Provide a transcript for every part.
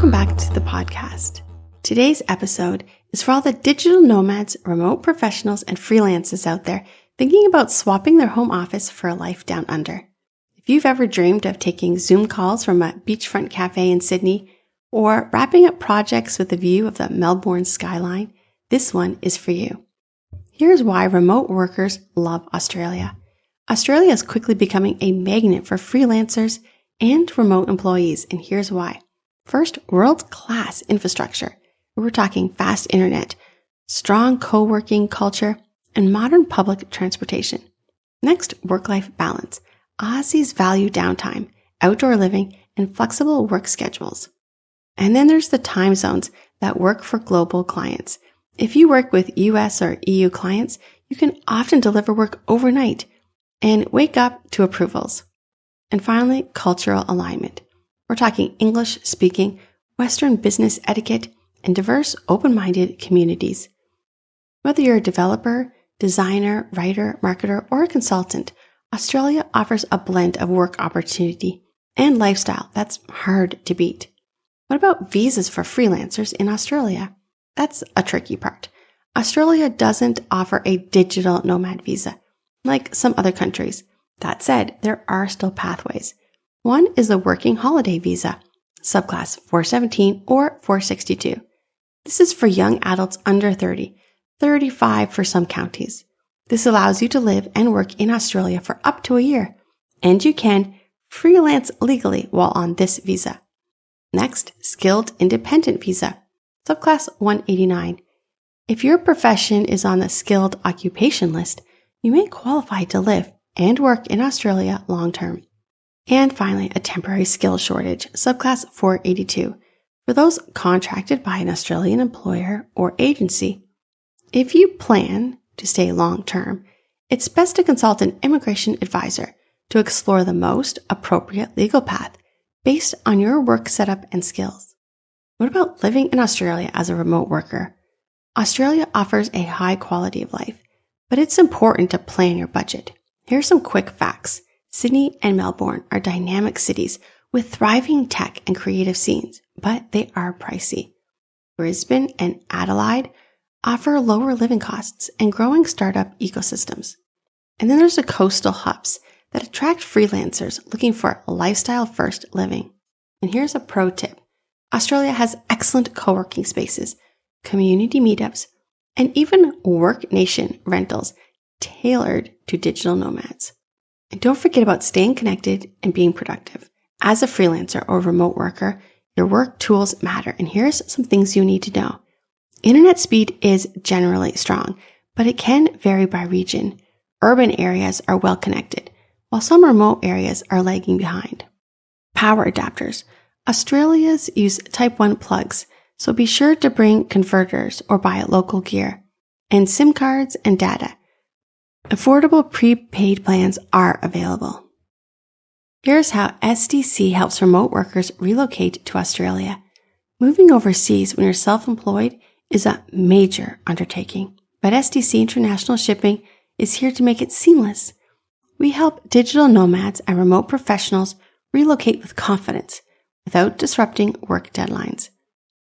welcome back to the podcast. Today's episode is for all the digital nomads, remote professionals, and freelancers out there thinking about swapping their home office for a life down under. If you've ever dreamed of taking Zoom calls from a beachfront cafe in Sydney or wrapping up projects with a view of the Melbourne skyline, this one is for you. Here's why remote workers love Australia. Australia is quickly becoming a magnet for freelancers and remote employees, and here's why. First, world-class infrastructure. We're talking fast internet, strong co-working culture, and modern public transportation. Next, work-life balance. Aussies value downtime, outdoor living, and flexible work schedules. And then there's the time zones that work for global clients. If you work with US or EU clients, you can often deliver work overnight and wake up to approvals. And finally, cultural alignment. We're talking English speaking, Western business etiquette, and diverse, open-minded communities. Whether you're a developer, designer, writer, marketer, or a consultant, Australia offers a blend of work opportunity and lifestyle that's hard to beat. What about visas for freelancers in Australia? That's a tricky part. Australia doesn't offer a digital nomad visa, like some other countries. That said, there are still pathways. One is the Working Holiday Visa, subclass 417 or 462. This is for young adults under 30, 35 for some counties. This allows you to live and work in Australia for up to a year, and you can freelance legally while on this visa. Next, Skilled Independent Visa, subclass 189. If your profession is on the skilled occupation list, you may qualify to live and work in Australia long-term. And finally, a temporary skill shortage, subclass 482, for those contracted by an Australian employer or agency. If you plan to stay long-term, it's best to consult an immigration advisor to explore the most appropriate legal path based on your work setup and skills. What about living in Australia as a remote worker? Australia offers a high quality of life, but it's important to plan your budget. Here's some quick facts. Sydney and Melbourne are dynamic cities with thriving tech and creative scenes, but they are pricey. Brisbane and Adelaide offer lower living costs and growing startup ecosystems. And then there's the coastal hubs that attract freelancers looking for lifestyle-first living. And here's a pro tip. Australia has excellent co-working spaces, community meetups, and even Work Nation rentals tailored to digital nomads. And don't forget about staying connected and being productive. As a freelancer or remote worker, your work tools matter, and here's some things you need to know. Internet speed is generally strong, but it can vary by region. Urban areas are well connected, while some remote areas are lagging behind. Power adapters. Australians use Type 1 plugs, so be sure to bring converters or buy local gear. And SIM cards and data. Affordable prepaid plans are available. Here's how SDC helps remote workers relocate to Australia. Moving overseas when you're self-employed is a major undertaking, but SDC International Shipping is here to make it seamless. We help digital nomads and remote professionals relocate with confidence without disrupting work deadlines.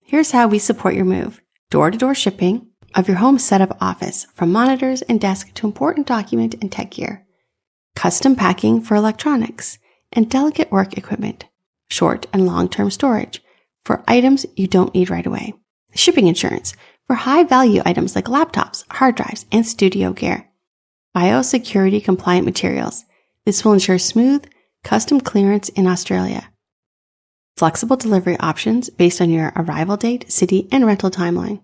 Here's how we support your move. Door-to-door shipping of your home setup office, from monitors and desk to important document and tech gear. Custom packing for electronics and delicate work equipment. Short and long-term storage for items you don't need right away. Shipping insurance for high-value items like laptops, hard drives, and studio gear. Biosecurity compliant materials. This will ensure smooth, custom clearance in Australia. Flexible delivery options based on your arrival date, city, and rental timeline.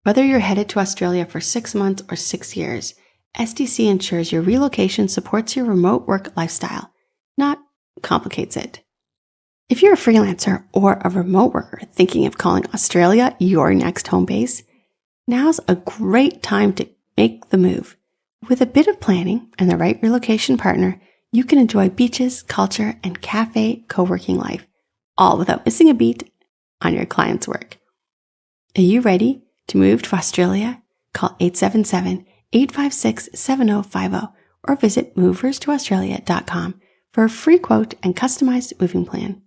Whether you're headed to Australia for 6 months or 6 years, SDC ensures your relocation supports your remote work lifestyle, not complicates it. If you're a freelancer or a remote worker thinking of calling Australia your next home base, now's a great time to make the move. With a bit of planning and the right relocation partner, you can enjoy beaches, culture, and cafe co-working life, all without missing a beat on your client's work. Are you ready to move to Australia? Call 877-856-7050 or visit moverstoaustralia.com for a free quote and customized moving plan.